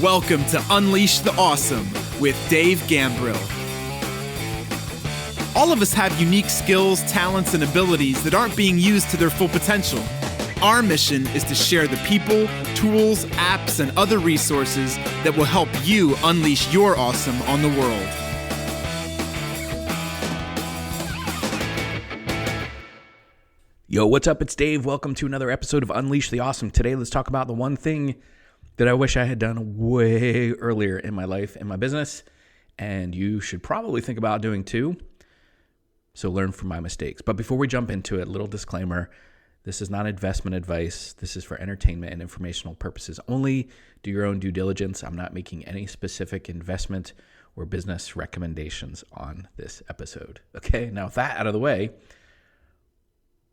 Welcome to Unleash the Awesome with Dave Gambrill. All of us have unique skills, talents, and abilities that aren't being used to their full potential. Our mission is to share the people, tools, apps, and other resources that will help you unleash your awesome on the world. Yo, what's up? It's Dave. Welcome to another episode of Unleash the Awesome. Today, let's talk about the one thing that I wish I had done way earlier in my life, in my business, and you should probably think about doing too. So learn from my mistakes. But before we jump into it, little disclaimer, this is not investment advice. This is for entertainment and informational purposes only. Do your own due diligence. I'm not making any specific investment or business recommendations on this episode. Okay, now with that out of the way,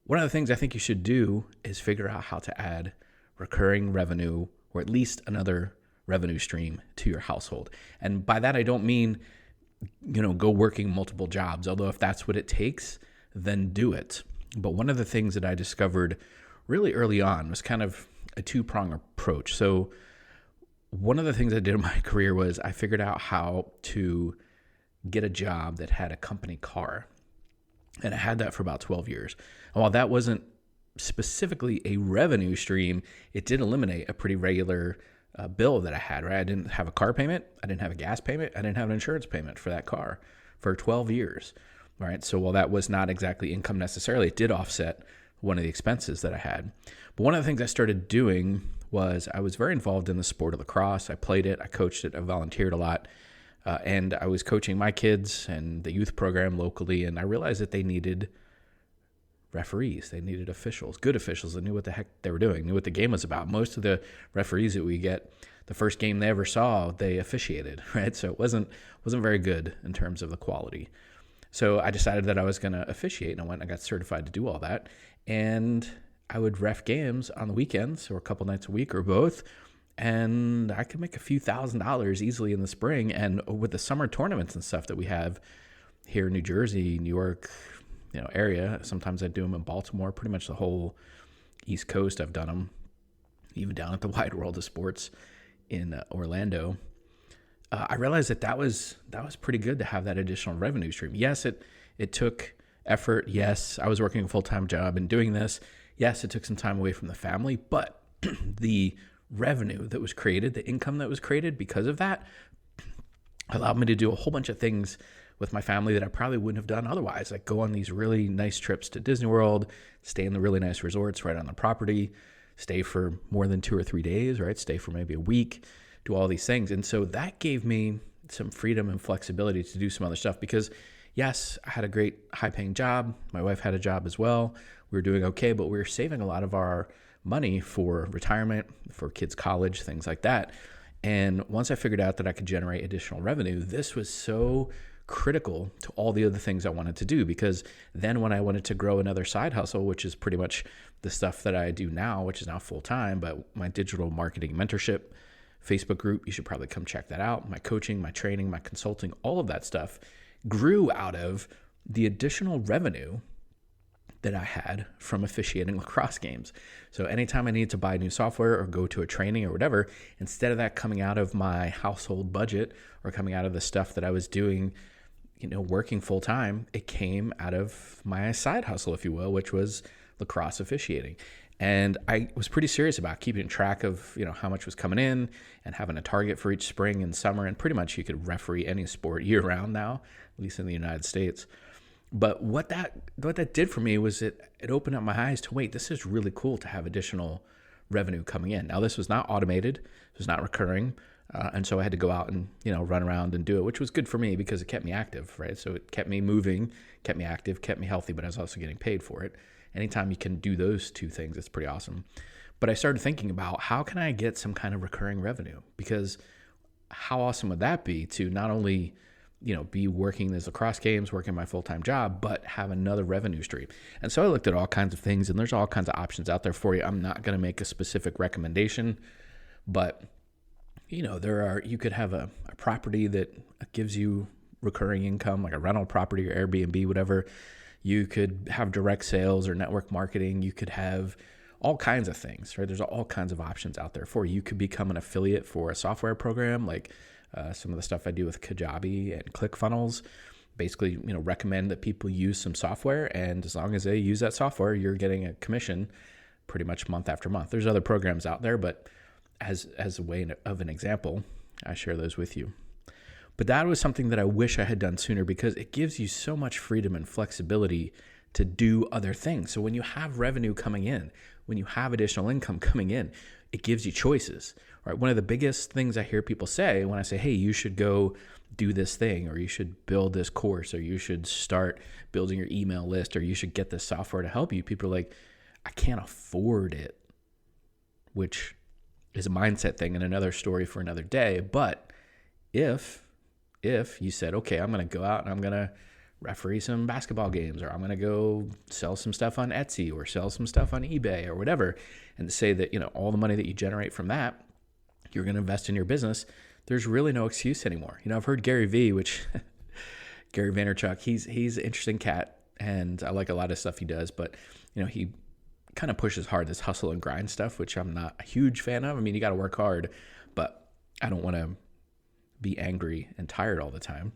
one of the things I think you should do is figure out how to add recurring revenue or at least another revenue stream to your household. And by that, I don't mean, go working multiple jobs, although if that's what it takes, then do it. But one of the things that I discovered really early on was kind of a two-pronged approach. So one of the things I did in my career was I figured out how to get a job that had a company car. And I had that for about 12 years. And while that wasn't specifically a revenue stream, it did eliminate a pretty regular bill that I had, right? I didn't have a car payment. I didn't have a gas payment. I didn't have an insurance payment for that car for 12 years, right? So while that was not exactly income necessarily, it did offset one of the expenses that I had. But one of the things I started doing was I was very involved in the sport of lacrosse. I played it. I coached it. I volunteered a lot. And I was coaching my kids and the youth program locally, and I realized that they needed referees. They needed officials, good officials that knew what the heck they were doing, knew what the game was about. Most of the referees that we get, the first game they ever saw, they officiated, right? So it wasn't very good in terms of the quality. So I decided that I was going to officiate, and I went and I got certified to do all that. And I would ref games on the weekends or a couple nights a week or both. And I could make a few $1,000s easily in the spring. And with the summer tournaments and stuff that we have here in New Jersey, New York, area, sometimes I do them in Baltimore, pretty much the whole East Coast. I've done them even down at the Wide World of Sports in Orlando. I realized that was pretty good to have that additional revenue stream. Yes, it took effort. Yes, I was working a full-time job and doing this. Yes, it took some time away from the family, but the revenue that was created, the income that was created because of that allowed me to do a whole bunch of things with my family that I probably wouldn't have done otherwise, like go on these really nice trips to Disney World, stay in the really nice resorts right on the property, stay for more than 2 or 3 days, right? Stay for maybe a week, do all these things. And so that gave me some freedom and flexibility to do some other stuff because yes, I had a great high-paying job. My wife had a job as well. We were doing okay, but we were saving a lot of our money for retirement, for kids' college, things like that. And once I figured out that I could generate additional revenue, this was so critical to all the other things I wanted to do, because then when I wanted to grow another side hustle, which is pretty much the stuff that I do now, which is now full-time, but my digital marketing mentorship Facebook group, you should probably come check that out. My coaching, my training, my consulting, all of that stuff grew out of the additional revenue that I had from officiating lacrosse games. So anytime I needed to buy new software or go to a training or whatever, instead of that coming out of my household budget or coming out of the stuff that I was doing, working full time, it came out of my side hustle, if you will, which was lacrosse officiating. And I was pretty serious about keeping track of, how much was coming in and having a target for each spring and summer. And pretty much you could referee any sport year round now, at least in the United States. But what that did for me was it opened up my eyes to, wait, this is really cool to have additional revenue coming in. Now, this was not automated. It was not recurring. And so I had to go out and, run around and do it, which was good for me because it kept me active, right? So it kept me moving, kept me active, kept me healthy, but I was also getting paid for it. Anytime you can do those two things, it's pretty awesome. But I started thinking about, how can I get some kind of recurring revenue? Because how awesome would that be to not only be working these lacrosse games, working my full-time job, but have another revenue stream. And so I looked at all kinds of things, and there's all kinds of options out there for you. I'm not going to make a specific recommendation, but you could have a property that gives you recurring income, like a rental property or Airbnb, whatever. You could have direct sales or network marketing. You could have all kinds of things, right? There's all kinds of options out there for you. You could become an affiliate for a software program, like some of the stuff I do with Kajabi and Clickfunnels. Basically, recommend that people use some software, and as long as they use that software, you're getting a commission pretty much month after month. There's other programs out there, but as a way of an example, I share those with you. But that was something that I wish I had done sooner, because it gives you so much freedom and flexibility to do other things. So when you have revenue coming in, when you have additional income coming in, it gives you choices, right? One of the biggest things I hear people say when I say, hey, you should go do this thing, or you should build this course, or you should start building your email list, or you should get this software to help you. People are like, I can't afford it, which is a mindset thing and another story for another day. But if you said, okay, I'm going to go out and I'm going to referee some basketball games, or I'm going to go sell some stuff on Etsy or sell some stuff on eBay or whatever, and to say that, all the money that you generate from that, you're going to invest in your business, there's really no excuse anymore. I've heard Gary Vaynerchuk, he's an interesting cat, and I like a lot of stuff he does, but, he kind of pushes hard this hustle and grind stuff, which I'm not a huge fan of. I mean, you got to work hard, but I don't want to be angry and tired all the time.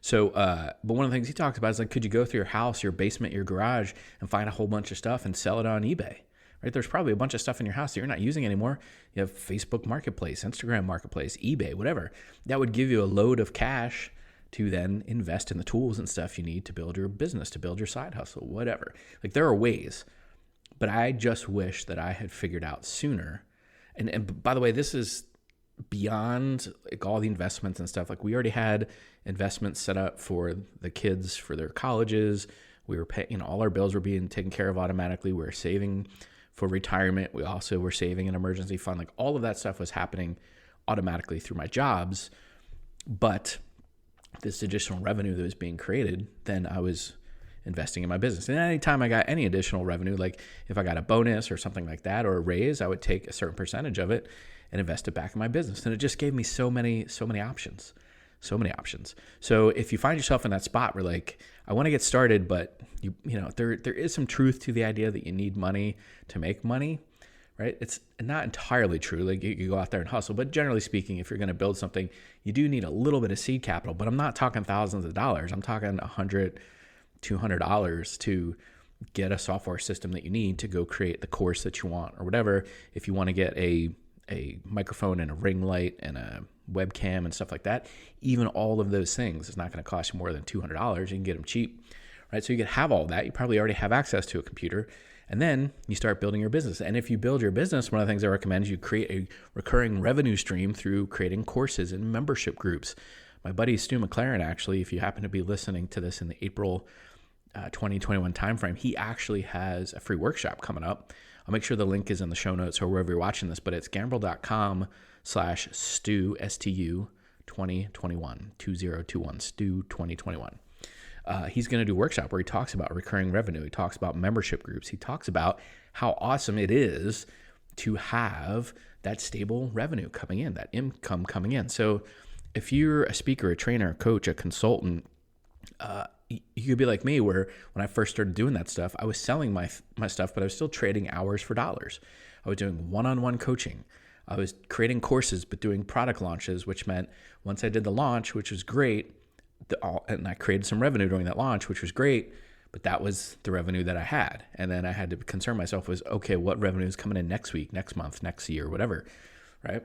So, but one of the things he talks about is like, could you go through your house, your basement, your garage, and find a whole bunch of stuff and sell it on eBay, right? There's probably a bunch of stuff in your house that you're not using anymore. You have Facebook Marketplace, Instagram Marketplace, eBay, whatever. That would give you a load of cash to then invest in the tools and stuff you need to build your business, to build your side hustle, whatever. Like, there are ways, but I just wish that I had figured out sooner. And by the way, this is beyond like all the investments and stuff. Like, we already had investments set up for the kids for their colleges. We were paying, all our bills were being taken care of automatically. We were saving for retirement. We also were saving an emergency fund. Like, all of that stuff was happening automatically through my jobs. But this additional revenue that was being created, then I was investing in my business. And anytime I got any additional revenue, like if I got a bonus or something like that, or a raise, I would take a certain percentage of it and invest it back in my business. And it just gave me so many options. So if you find yourself in that spot where like, I want to get started, but there is some truth to the idea that you need money to make money, right? It's not entirely true. Like, you go out there and hustle, but generally speaking, if you're going to build something, you do need a little bit of seed capital. But I'm not talking thousands of dollars. I'm talking $100, $200 to get a software system that you need to go create the course that you want, or whatever. If you want to get a microphone and a ring light and a webcam and stuff like that, even all of those things is not going to cost you more than $200. You can get them cheap, right? So you can have all that. You probably already have access to a computer, and then you start building your business. And if you build your business, one of the things I recommend is you create a recurring revenue stream through creating courses and membership groups. My buddy Stu McLaren, actually, if you happen to be listening to this in the April 2021 timeframe, he actually has a free workshop coming up. I'll make sure the link is in the show notes or wherever you're watching this, but it's gambrill.com/Stu, STU 2021, 2021, Stu 2021. He's going to do a workshop where he talks about recurring revenue. He talks about membership groups. He talks about how awesome it is to have that stable revenue coming in, that income coming in. So if you're a speaker, a trainer, a coach, a consultant, you could be like me, where when I first started doing that stuff, I was selling my stuff, but I was still trading hours for dollars. I was doing one-on-one coaching. I was creating courses, but doing product launches, which meant once I did the launch, which was great, and I created some revenue during that launch, which was great, but that was the revenue that I had. And then I had to concern myself was, okay, what revenue is coming in next week, next month, next year, whatever, right?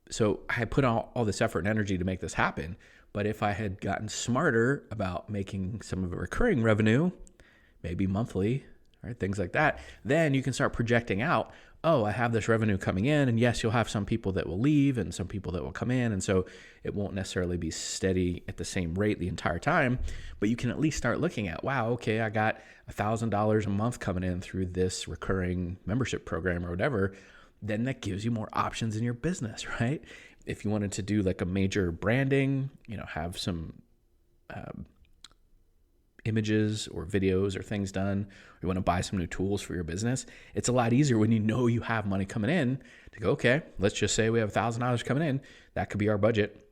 So I had put all this effort and energy to make this happen. But if I had gotten smarter about making some of it recurring revenue, maybe monthly, right, things like that, then you can start projecting out, oh, I have this revenue coming in, and yes, you'll have some people that will leave and some people that will come in, and so it won't necessarily be steady at the same rate the entire time, but you can at least start looking at, wow, okay, I got $1,000 a month coming in through this recurring membership program or whatever. Then that gives you more options in your business, right? If you wanted to do like a major branding, have some images or videos or things done, or you want to buy some new tools for your business, it's a lot easier when you know you have money coming in to go, okay, let's just say we have $1,000 coming in. That could be our budget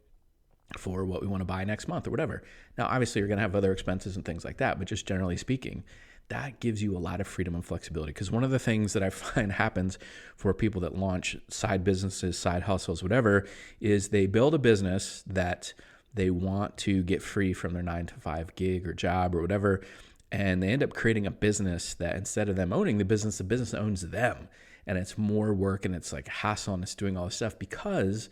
for what we want to buy next month or whatever. Now, obviously, you're going to have other expenses and things like that, but just generally speaking, that gives you a lot of freedom and flexibility. Because one of the things that I find happens for people that launch side businesses, side hustles, whatever, is they build a business that they want to get free from their 9-to-5 gig or job or whatever. And they end up creating a business that instead of them owning the business owns them. And it's more work and it's like hassle and it's doing all this stuff because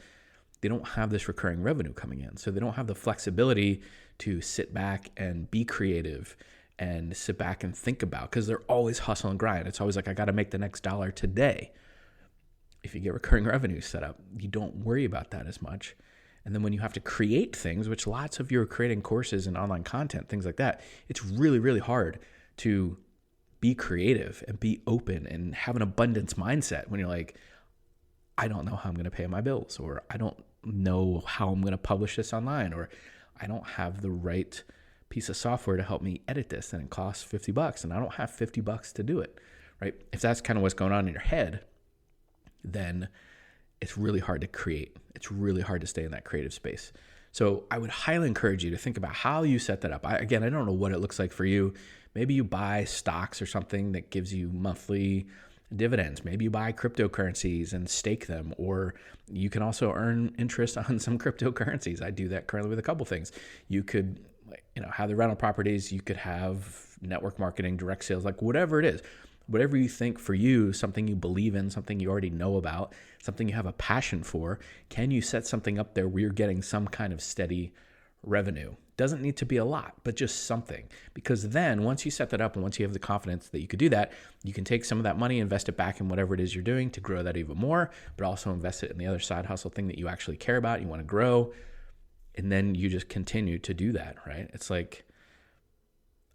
they don't have this recurring revenue coming in. So they don't have the flexibility to sit back and be creative and sit back and think about, because they're always hustle and grind. It's always like, I got to make the next dollar today. If you get recurring revenue set up, you don't worry about that as much. And then when you have to create things, which lots of you are creating courses and online content, things like that, it's really, really hard to be creative and be open and have an abundance mindset when you're like, I don't know how I'm going to pay my bills, or I don't know how I'm going to publish this online, or I don't have the right piece of software to help me edit this and it costs $50 and I don't have $50 to do it, right? If that's kind of what's going on in your head, then it's really hard to create. It's really hard to stay in that creative space. So I would highly encourage you to think about how you set that up. I don't know what it looks like for you. Maybe you buy stocks or something that gives you monthly dividends. Maybe you buy cryptocurrencies and stake them, or you can also earn interest on some cryptocurrencies. I do that currently with a couple things. You could have the rental properties, you could have network marketing, direct sales, like whatever it is, whatever you think for you, something you believe in, something you already know about, something you have a passion for. Can you set something up there where you're getting some kind of steady revenue? Doesn't need to be a lot, but just something. Because then once you set that up and once you have the confidence that you could do that, you can take some of that money, invest it back in whatever it is you're doing to grow that even more, but also invest it in the other side hustle thing that you actually care about, you want to grow. And then you just continue to do that, right? It's like,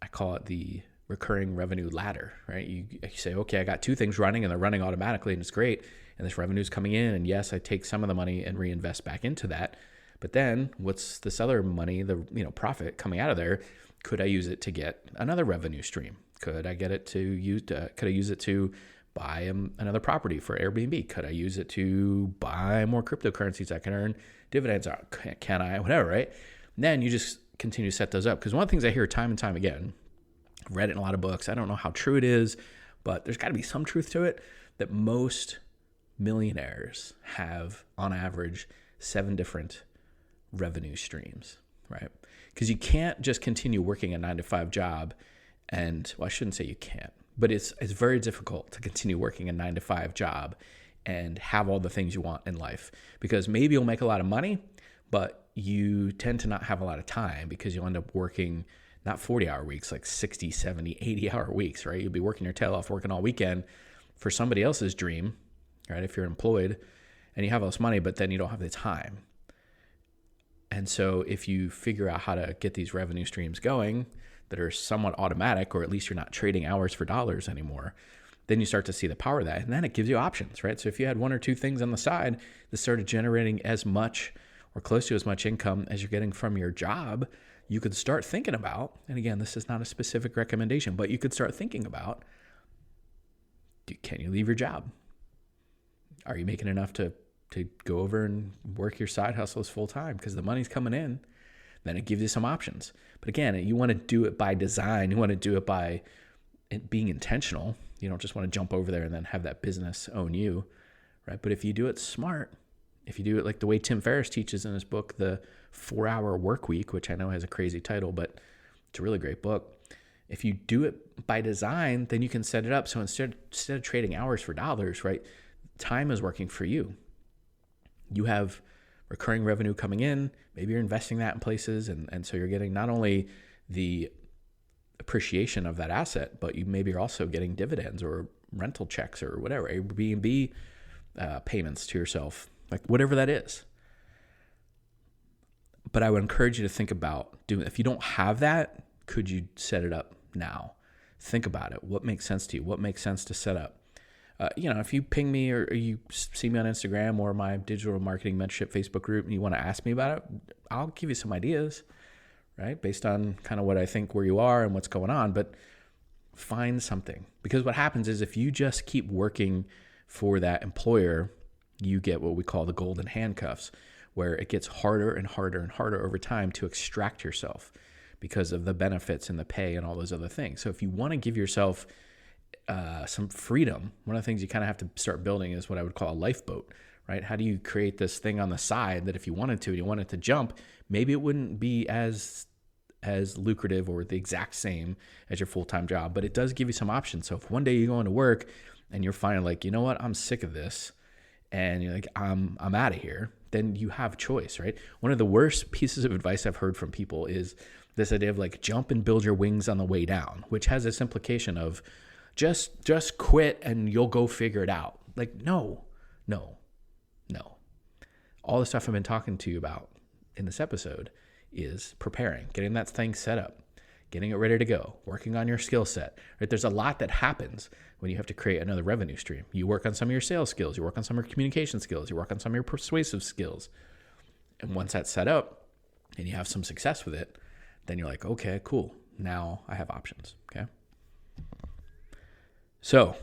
I call it the recurring revenue ladder, right? You say, okay, I got two things running and they're running automatically and it's great. And this revenue is coming in. And yes, I take some of the money and reinvest back into that. But then what's this other money, the profit coming out of there? Could I use it to get another revenue stream? Could I get it to use? Could I use it to buy another property for Airbnb? Could I use it to buy more cryptocurrencies I can earn dividends on? Can I? Whatever, right? And then you just continue to set those up. Because one of the things I hear time and time again, I've read it in a lot of books, I don't know how true it is, but there's got to be some truth to it, that most millionaires have, on average, 7 different revenue streams, right? Because you can't just continue working a 9-to-5 job and, well, I shouldn't say you can't, but it's very difficult to continue working a 9-to-5 job and have all the things you want in life, because maybe you'll make a lot of money, but you tend to not have a lot of time because you'll end up working not 40-hour weeks, like 60, 70, 80-hour weeks, right? You'll be working your tail off, working all weekend for somebody else's dream, right? If you're employed and you have all this money, but then you don't have the time. And so if you figure out how to get these revenue streams going that are somewhat automatic, or at least you're not trading hours for dollars anymore, then you start to see the power of that. And then it gives you options, right? So if you had 1 or 2 things on the side that started generating as much or close to as much income as you're getting from your job, you could start thinking about, and again, this is not a specific recommendation, but you could start thinking about, can you leave your job? Are you making enough to go over and work your side hustles full time because the money's coming in? Then it gives you some options. But again, you want to do it by design. You want to do it by it being intentional. You don't just want to jump over there and then have that business own you, right? But if you do it smart, if you do it like the way Tim Ferriss teaches in his book, The 4-Hour Work Week, which I know has a crazy title, but it's a really great book. If you do it by design, then you can set it up. So instead of trading hours for dollars, right? Time is working for you. You have recurring revenue coming in. Maybe you're investing that in places. And so you're getting not only the appreciation of that asset, but you maybe are also getting dividends or rental checks or whatever, Airbnb payments to yourself, like whatever that is. But I would encourage you to think about doing, if you don't have that, could you set it up now? Think about it. What makes sense to you? What makes sense to set up? If you ping me or you see me on Instagram or my digital marketing mentorship Facebook group and you want to ask me about it, I'll give you some ideas, right? Based on kind of what I think where you are and what's going on, but find something. Because what happens is if you just keep working for that employer, you get what we call the golden handcuffs, where it gets harder and harder and harder over time to extract yourself. because of the benefits and the pay and all those other things. So if you want to give yourself some freedom, one of the things you kind of have to start building is what I would call a lifeboat, right? How do you create this thing on the side that if you wanted to, and you wanted to jump, maybe it wouldn't be as lucrative or the exact same as your full-time job, but it does give you some options. So if one day you go into work and you're finding like, you know what, I'm sick of this, and you're like, I'm out of here, then you have choice, right? One of the worst pieces of advice I've heard from people is this idea of like jump and build your wings on the way down, which has this implication of just quit and you'll go figure it out. Like, no. All the stuff I've been talking to you about in this episode is preparing, getting that thing set up, getting it ready to go, working on your skill set, right? There's a lot that happens when you have to create another revenue stream. You work on some of your sales skills, you work on some of your communication skills, you work on some of your persuasive skills. And once that's set up and you have some success with it, then you're like, okay, cool. Now I have options, okay? So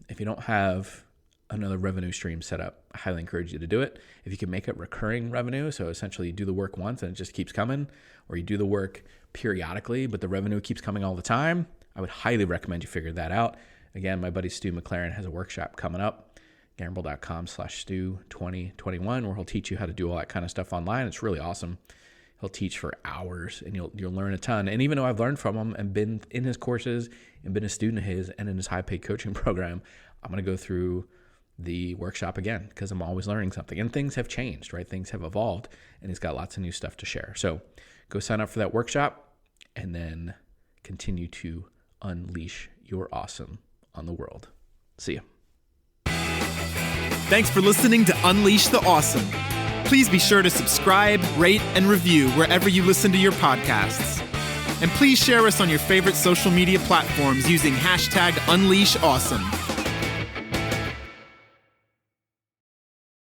if you don't have another revenue stream set up, I highly encourage you to do it. If you can make it recurring revenue, so essentially you do the work once and it just keeps coming, or you do the work periodically, but the revenue keeps coming all the time, I would highly recommend you figure that out. Again, my buddy Stu McLaren has a workshop coming up, Gambrill.com/Stu2021, where he'll teach you how to do all that kind of stuff online. It's really awesome. He'll teach for hours and you'll learn a ton. And even though I've learned from him and been in his courses and been a student of his and in his high-paid coaching program, I'm going to go through the workshop again because I'm always learning something. And things have changed, right? Things have evolved, and he's got lots of new stuff to share. So go sign up for that workshop and then continue to unleash your awesome on the world. See ya. Thanks for listening to Unleash the Awesome. Please be sure to subscribe, rate, and review wherever you listen to your podcasts. And please share us on your favorite social media platforms using #UnleashAwesome.